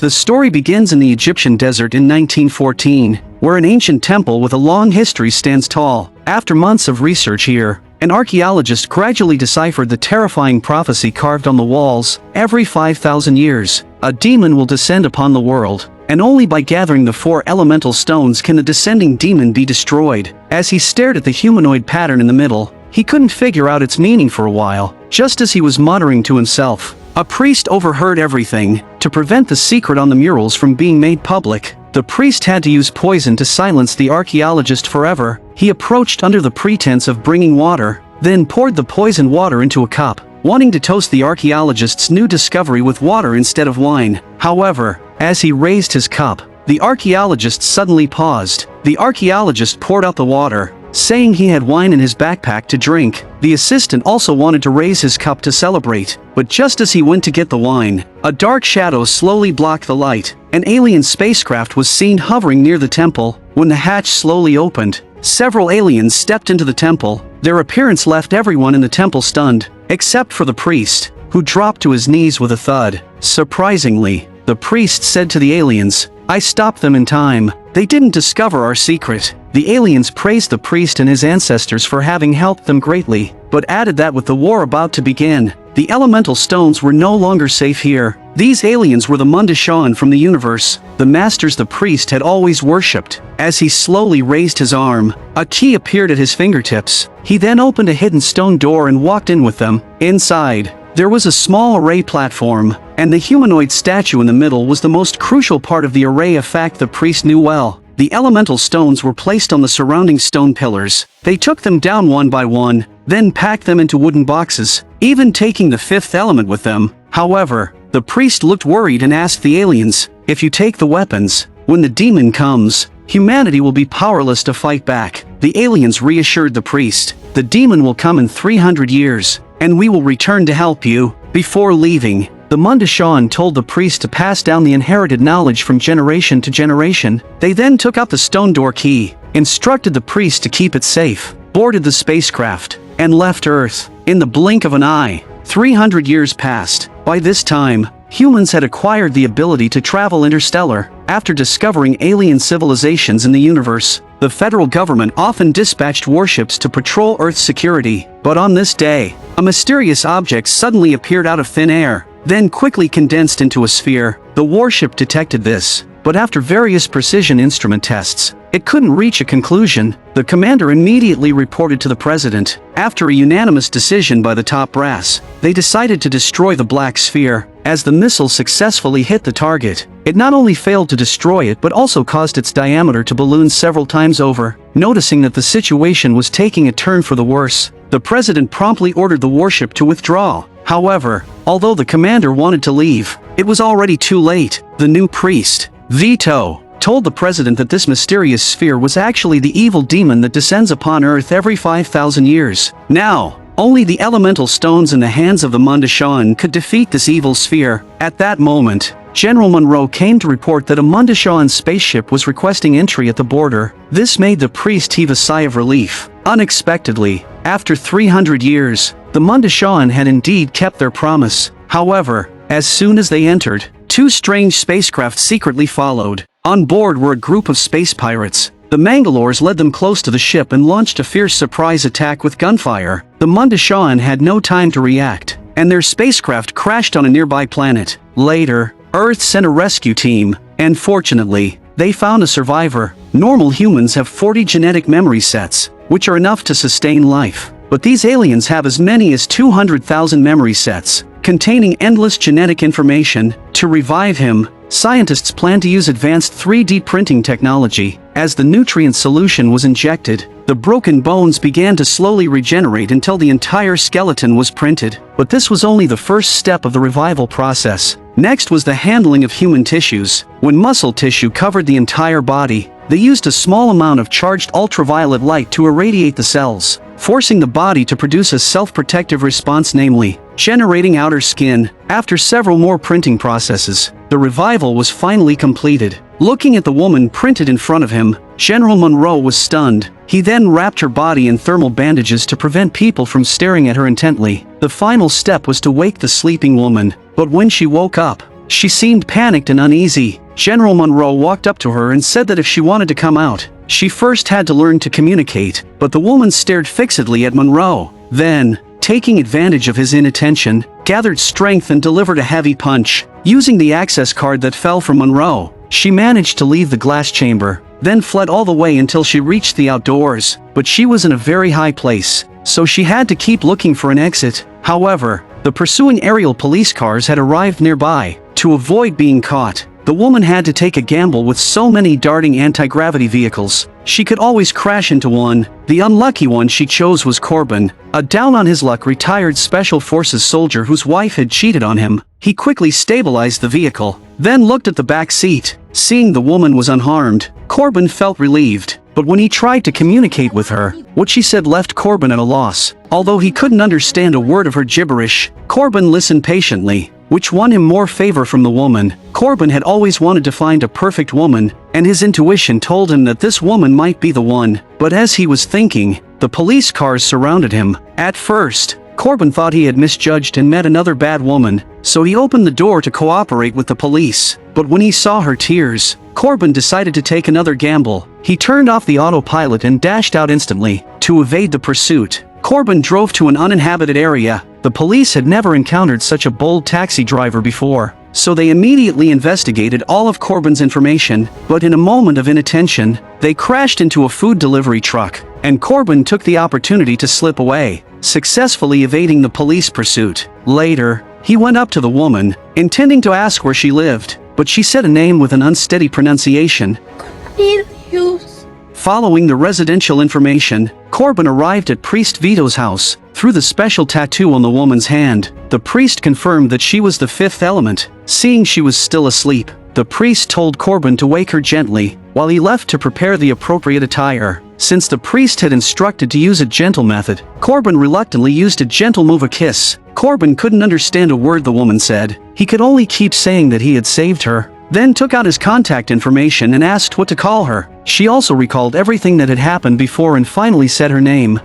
The story begins in the Egyptian desert in 1914, where an ancient temple with a long history stands tall. After months of research here, an archaeologist gradually deciphered the terrifying prophecy carved on the walls. Every 5,000 years, a demon will descend upon the world, and only by gathering the 4 elemental stones can the descending demon be destroyed. As he stared at the humanoid pattern in the middle, he couldn't figure out its meaning for a while. Just as he was muttering to himself, a priest overheard everything. To prevent the secret on the murals from being made public, the priest had to use poison to silence the archaeologist forever. He approached under the pretense of bringing water, then poured the poisoned water into a cup, wanting to toast the archaeologist's new discovery with water instead of wine. However, as he raised his cup, the archaeologist suddenly paused. The archaeologist poured out the water, saying he had wine in his backpack to drink. The assistant also wanted to raise his cup to celebrate, but just as he went to get the wine, a dark shadow slowly blocked the light. An alien spacecraft was seen hovering near the temple. When the hatch slowly opened, several aliens stepped into the temple. Their appearance left everyone in the temple stunned, except for the priest, who dropped to his knees with a thud. Surprisingly, the priest said to the aliens, "I stopped them in time. They didn't discover our secret." The aliens praised the priest and his ancestors for having helped them greatly, but added that with the war about to begin, the elemental stones were no longer safe here. These aliens were the Mundishan from the universe, the masters the priest had always worshipped. As he slowly raised his arm, a key appeared at his fingertips. He then opened a hidden stone door and walked in with them. Inside, there was a small array platform, and the humanoid statue in the middle was the most crucial part of the array, a fact the priest knew well. The elemental stones were placed on the surrounding stone pillars. They took them down one by one, then packed them into wooden boxes, even taking the 5th element with them. However, the priest looked worried and asked the aliens, "If you take the weapons, when the demon comes, humanity will be powerless to fight back." The aliens reassured the priest, "The demon will come in 300 years, and we will return to help you." Before leaving, the Mundishan told the priest to pass down the inherited knowledge from generation to generation. They then took out the stone door key, instructed the priest to keep it safe, boarded the spacecraft, and left Earth. In the blink of an eye, 300 years passed. By this time, humans had acquired the ability to travel interstellar. After discovering alien civilizations in the universe, the federal government often dispatched warships to patrol Earth's security. But on this day, a mysterious object suddenly appeared out of thin air, then quickly condensed into a sphere. The warship detected this, but after various precision instrument tests, it couldn't reach a conclusion. The commander immediately reported to the president. After a unanimous decision by the top brass, they decided to destroy the black sphere. As the missile successfully hit the target, it not only failed to destroy it but also caused its diameter to balloon several times over. Noticing that the situation was taking a turn for the worse, the president promptly ordered the warship to withdraw. However, although the commander wanted to leave, it was already too late. The new priest, Vito, told the president that this mysterious sphere was actually the evil demon that descends upon Earth every 5,000 years. Now, only the elemental stones in the hands of the Mundishan could defeat this evil sphere. At that moment, General Monroe came to report that a Mundishan spaceship was requesting entry at the border. This made the priest heave a sigh of relief. Unexpectedly, after 300 years, the Mundishan had indeed kept their promise. However, as soon as they entered, 2 strange spacecraft secretly followed. On board were a group of space pirates. The Mangalores led them close to the ship and launched a fierce surprise attack with gunfire. The Mundishan had no time to react, and their spacecraft crashed on a nearby planet. Later, Earth sent a rescue team, and fortunately, they found a survivor. Normal humans have 40 genetic memory sets, which are enough to sustain life. But these aliens have as many as 200,000 memory sets, containing endless genetic information. To revive him, scientists plan to use advanced 3D printing technology. As the nutrient solution was injected, the broken bones began to slowly regenerate until the entire skeleton was printed. But this was only the first step of the revival process. Next was the handling of human tissues. When muscle tissue covered the entire body, they used a small amount of charged ultraviolet light to irradiate the cells, forcing the body to produce a self-protective response, namely, generating outer skin. After several more printing processes, the revival was finally completed. Looking at the woman printed in front of him, General Monroe was stunned. He then wrapped her body in thermal bandages to prevent people from staring at her intently. The final step was to wake the sleeping woman, but when she woke up, She seemed panicked and uneasy. General Monroe walked up to her and said that if she wanted to come out, she first had to learn to communicate, but the woman stared fixedly at Monroe. Then, taking advantage of his inattention, gathered strength and delivered a heavy punch. Using the access card that fell from Monroe, she managed to leave the glass chamber, then fled all the way until she reached the outdoors, but she was in a very high place, so she had to keep looking for an exit. However, the pursuing aerial police cars had arrived nearby. To avoid being caught, the woman had to take a gamble with so many darting anti-gravity vehicles. She could always crash into one. The unlucky one she chose was Korben, a down-on-his-luck retired Special Forces soldier whose wife had cheated on him. He quickly stabilized the vehicle, then looked at the back seat. Seeing the woman was unharmed, Korben felt relieved. But when he tried to communicate with her, what she said left Korben at a loss. Although he couldn't understand a word of her gibberish, Korben listened patiently, which won him more favor from the woman. Korben had always wanted to find a perfect woman, and his intuition told him that this woman might be the one. But as he was thinking, the police cars surrounded him. At first, Korben thought he had misjudged and met another bad woman, so he opened the door to cooperate with the police. But when he saw her tears, Korben decided to take another gamble. He turned off the autopilot and dashed out instantly. To evade the pursuit, Korben drove to an uninhabited area. The police had never encountered such a bold taxi driver before, so they immediately investigated all of Korben's information. But in a moment of inattention, they crashed into a food delivery truck, and Korben took the opportunity to slip away, successfully evading the police pursuit. Later, he went up to the woman, intending to ask where she lived, but she said a name with an unsteady pronunciation. Following the residential information, Korben arrived at Priest Vito's house. Through the special tattoo on the woman's hand, the priest confirmed that she was the fifth element. Seeing she was still asleep, the priest told Korben to wake her gently, while he left to prepare the appropriate attire. Since the priest had instructed to use a gentle method, Korben reluctantly used a gentle move, a kiss. Korben couldn't understand a word the woman said. He could only keep saying that he had saved her. Then took out his contact information and asked what to call her. She also recalled everything that had happened before and finally said her name.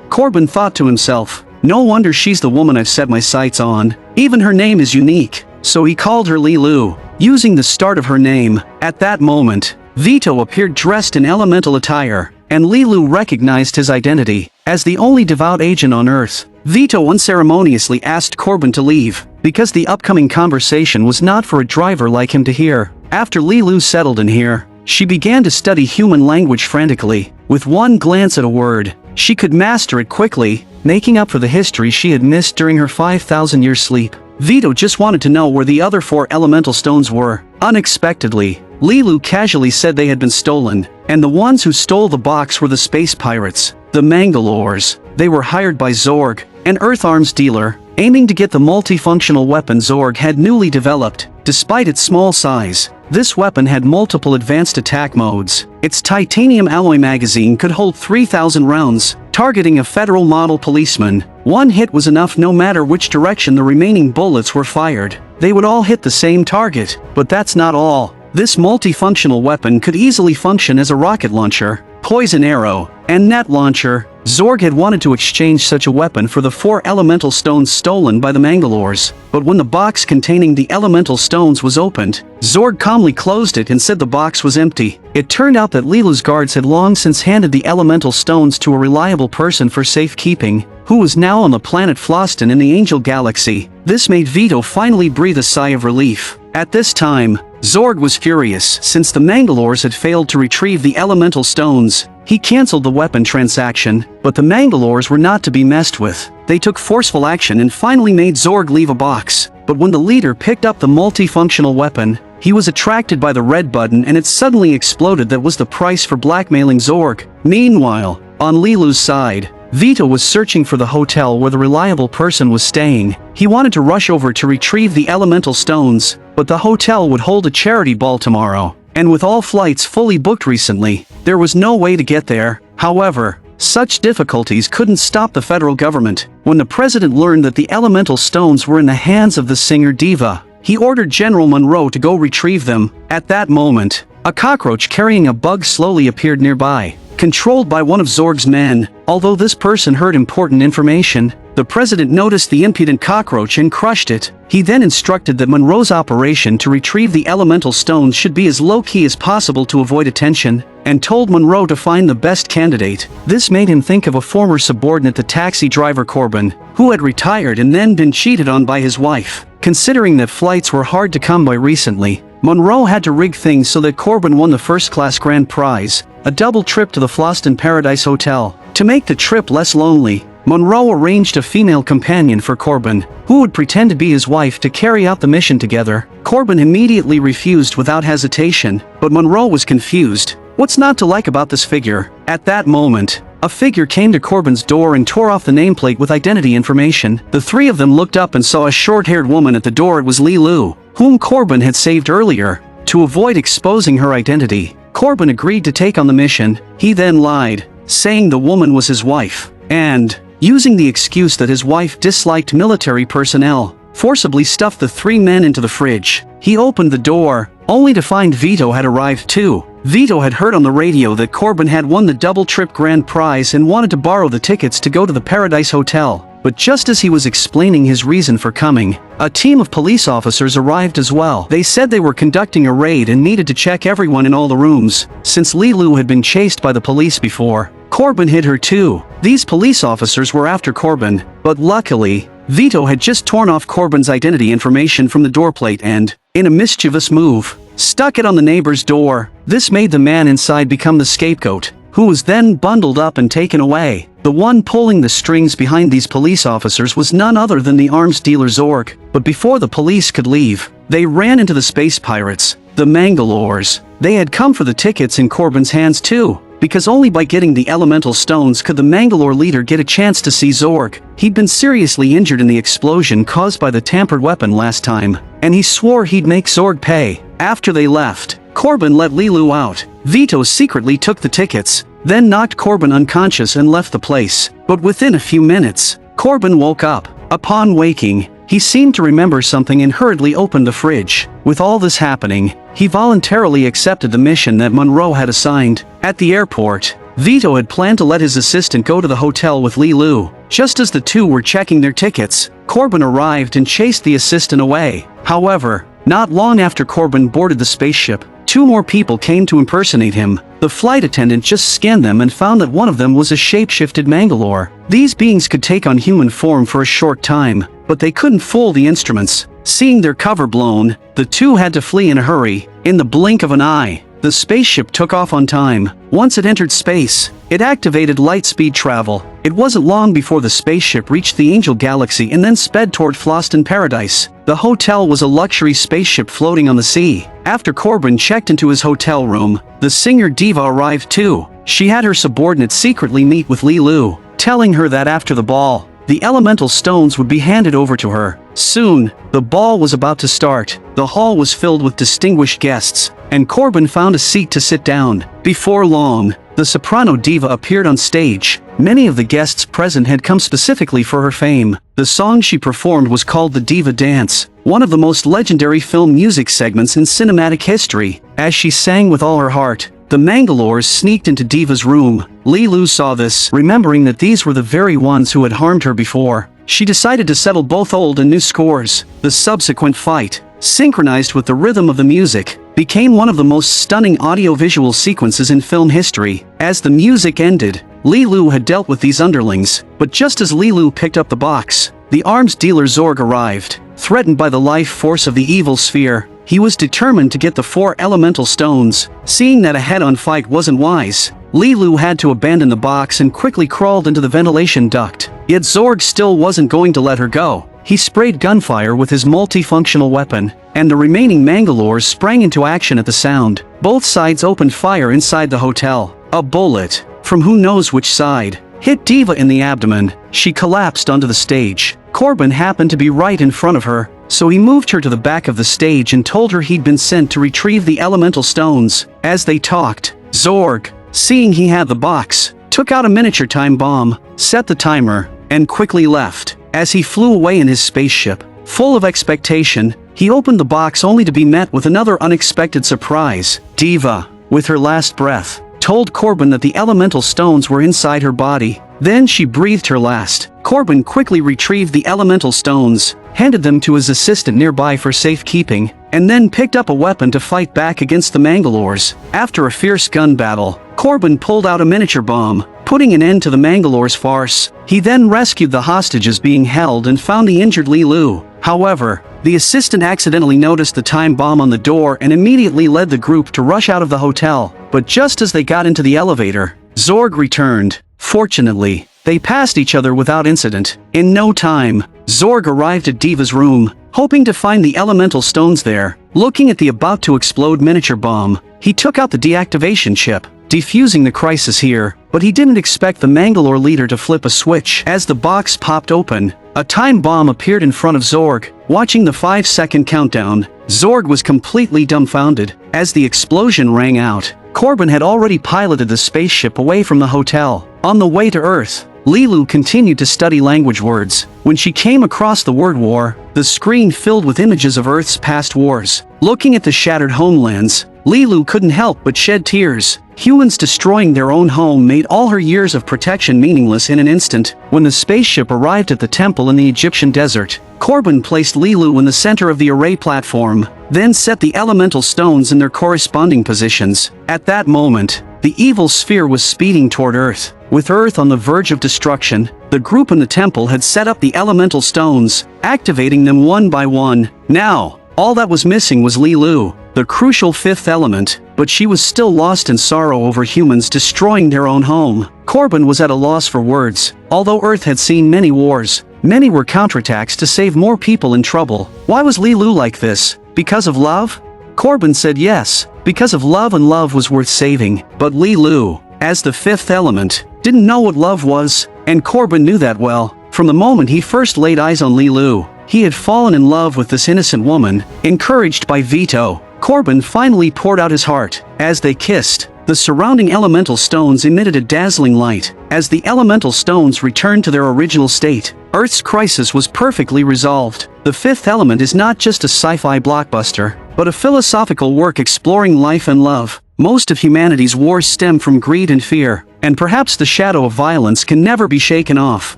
Korben thought to himself, no wonder she's the woman I've set my sights on. Even her name is unique. So he called her Leeloo, using the start of her name. At that moment, Vito appeared dressed in elemental attire, and Leeloo recognized his identity. As the only devout agent on Earth, Vito unceremoniously asked Korben to leave, because the upcoming conversation was not for a driver like him to hear. After Leeloo settled in here, she began to study human language frantically. With one glance at a word, she could master it quickly, making up for the history she had missed during her 5,000-year sleep. Vito just wanted to know where the other 4 elemental stones were. Unexpectedly, Leeloo casually said they had been stolen, and the ones who stole the box were the space pirates, the Mangalores. They were hired by Zorg, an Earth arms dealer, aiming to get the multifunctional weapon Zorg had newly developed. Despite its small size, this weapon had multiple advanced attack modes. Its titanium alloy magazine could hold 3,000 rounds, targeting a federal model policeman. One hit was enough no matter which direction the remaining bullets were fired. They would all hit the same target. But that's not all. This multifunctional weapon could easily function as a rocket launcher, poison arrow, and net launcher. Zorg had wanted to exchange such a weapon for the 4 elemental stones stolen by the Mangalores, but when the box containing the elemental stones was opened, Zorg calmly closed it and said the box was empty. It turned out that Leeloo's guards had long since handed the elemental stones to a reliable person for safekeeping, who was now on the planet Floston in the Angel Galaxy. This made Vito finally breathe a sigh of relief. At this time, Zorg was furious since the Mangalores had failed to retrieve the elemental stones. He cancelled the weapon transaction, but the Mangalores were not to be messed with. They took forceful action and finally made Zorg leave a box. But when the leader picked up the multifunctional weapon, he was attracted by the red button and it suddenly exploded. That was the price for blackmailing Zorg. Meanwhile, on Leeloo's side, Vito was searching for the hotel where the reliable person was staying. He wanted to rush over to retrieve the elemental stones, but the hotel would hold a charity ball tomorrow, and with all flights fully booked recently, there was no way to get there. However, such difficulties couldn't stop the federal government. When the president learned that the elemental stones were in the hands of the singer diva, he ordered General Monroe to go retrieve them. At that moment, a cockroach carrying a bug slowly appeared nearby. controlled by one of Zorg's men. Although this person heard important information, the president noticed the impudent cockroach and crushed it. He then instructed that Monroe's operation to retrieve the elemental stones should be as low-key as possible to avoid attention, and told Monroe to find the best candidate. This made him think of a former subordinate, the taxi driver Korben, who had retired and then been cheated on by his wife. Considering that flights were hard to come by recently, Monroe had to rig things so that Korben won the first-class grand prize, a double trip to the Floston Paradise Hotel. To make the trip less lonely, Monroe arranged a female companion for Korben, who would pretend to be his wife to carry out the mission together. Korben immediately refused without hesitation, but Monroe was confused. What's not to like about this figure? At that moment, a figure came to Korben's door and tore off the nameplate with identity information. The three of them looked up and saw a short-haired woman at the door. It was Leeloo, whom Korben had saved earlier. To avoid exposing her identity, Korben agreed to take on the mission. He then lied, saying the woman was his wife, and, using the excuse that his wife disliked military personnel, forcibly stuffed the three men into the fridge. He opened the door, only to find Vito had arrived too. Vito had heard on the radio that Korben had won the double-trip grand prize and wanted to borrow the tickets to go to the Paradise Hotel. But just as he was explaining his reason for coming, a team of police officers arrived as well. They said they were conducting a raid and needed to check everyone in all the rooms. Since Leeloo had been chased by the police before, Korben hid her too. These police officers were after Korben, but luckily, Vito had just torn off Korben's identity information from the doorplate and, in a mischievous move, stuck it on the neighbor's door. This made the man inside become the scapegoat, who was then bundled up and taken away. The one pulling the strings behind these police officers was none other than the arms dealer Zorg. But before the police could leave, they ran into the space pirates, the Mangalores. They had come for the tickets in Korben's hands too, because only by getting the elemental stones could the Mangalore leader get a chance to see Zorg. He'd been seriously injured in the explosion caused by the tampered weapon last time, and he swore he'd make Zorg pay. After they left, Korben let Leeloo out. Vito secretly took the tickets, then knocked Korben unconscious and left the place. But within a few minutes, Korben woke up. Upon waking, he seemed to remember something and hurriedly opened the fridge. With all this happening, he voluntarily accepted the mission that Monroe had assigned. At the airport, Vito had planned to let his assistant go to the hotel with Leeloo. Just as the two were checking their tickets, Korben arrived and chased the assistant away. However, not long after Korben boarded the spaceship, two more people came to impersonate him. The flight attendant just scanned them and found that one of them was a shape-shifted Mangalore. These beings could take on human form for a short time, but they couldn't fool the instruments. Seeing their cover blown, the two had to flee in a hurry. In the blink of an eye, the spaceship took off on time. Once it entered space, it activated light-speed travel. It wasn't long before the spaceship reached the Angel Galaxy and then sped toward Floston Paradise. The hotel was a luxury spaceship floating on the sea. After Korben checked into his hotel room, the singer Diva arrived too. She had her subordinate secretly meet with Leeloo, telling her that after the ball, the elemental stones would be handed over to her. Soon, the ball was about to start. The hall was filled with distinguished guests, and Korben found a seat to sit down. Before long, the soprano diva appeared on stage. Many of the guests present had come specifically for her fame. The song she performed was called the Diva Dance, one of the most legendary film music segments in cinematic history. As she sang with all her heart, the Mangalores sneaked into Diva's room. Leeloo saw this, remembering that these were the very ones who had harmed her before. She decided to settle both old and new scores. The subsequent fight, synchronized with the rhythm of the music, became one of the most stunning audio-visual sequences in film history. As the music ended, Leeloo had dealt with these underlings, but just as Leeloo picked up the box, the arms dealer Zorg arrived. Threatened by the life force of the evil sphere, he was determined to get the 4 elemental stones. Seeing that a head-on fight wasn't wise, Leeloo had to abandon the box and quickly crawled into the ventilation duct. Yet Zorg still wasn't going to let her go. He sprayed gunfire with his multifunctional weapon, and the remaining Mangalores sprang into action at the sound. Both sides opened fire inside the hotel. A bullet, from who knows which side, hit Diva in the abdomen. She collapsed onto the stage. Korben happened to be right in front of her, so he moved her to the back of the stage and told her he'd been sent to retrieve the elemental stones. As they talked, Zorg, seeing he had the box, took out a miniature time bomb, set the timer, and quickly left. As he flew away in his spaceship, full of expectation, he opened the box only to be met with another unexpected surprise. Diva, with her last breath, told Korben that the elemental stones were inside her body. Then she breathed her last. Korben quickly retrieved the elemental stones, handed them to his assistant nearby for safekeeping, and then picked up a weapon to fight back against the Mangalores. After a fierce gun battle, Korben pulled out a miniature bomb, putting an end to the Mangalores' farce. He then rescued the hostages being held and found the injured Leeloo. However, the assistant accidentally noticed the time bomb on the door and immediately led the group to rush out of the hotel. But just as they got into the elevator, Zorg returned. Fortunately, they passed each other without incident. In no time, Zorg arrived at Diva's room, hoping to find the elemental stones there. Looking at the about-to-explode miniature bomb, he took out the deactivation chip, defusing the crisis here, but he didn't expect the Mangalore leader to flip a switch. As the box popped open, a time bomb appeared in front of Zorg. Watching the 5-second countdown, Zorg was completely dumbfounded. As the explosion rang out, Korben had already piloted the spaceship away from the hotel. On the way to Earth, Leeloo continued to study language words. When she came across the word war, the screen filled with images of Earth's past wars. Looking at the shattered homelands, Leeloo couldn't help but shed tears. Humans destroying their own home made all her years of protection meaningless in an instant. When the spaceship arrived at the temple in the Egyptian desert, Korben placed Leeloo in the center of the array platform, then set the elemental stones in their corresponding positions. At that moment, the evil sphere was speeding toward Earth. With Earth on the verge of destruction, the group in the temple had set up the elemental stones, activating them one by one. Now, all that was missing was Leeloo, the crucial fifth element, but she was still lost in sorrow over humans destroying their own home. Korben was at a loss for words. Although Earth had seen many wars, many were counterattacks to save more people in trouble. Why was Leeloo like this? Because of love? Korben said yes, because of love, and love was worth saving. But Leeloo, as the fifth element, didn't know what love was, and Korben knew that well. From the moment he first laid eyes on Leeloo, he had fallen in love with this innocent woman. Encouraged by Vito, Korben finally poured out his heart. As they kissed, the surrounding elemental stones emitted a dazzling light. As the elemental stones returned to their original state, Earth's crisis was perfectly resolved. The Fifth Element is not just a sci-fi blockbuster, but a philosophical work exploring life and love. Most of humanity's wars stem from greed and fear, and perhaps the shadow of violence can never be shaken off.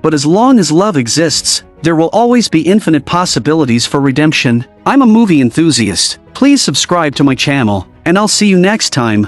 But as long as love exists, there will always be infinite possibilities for redemption. I'm a movie enthusiast. Please subscribe to my channel, and I'll see you next time.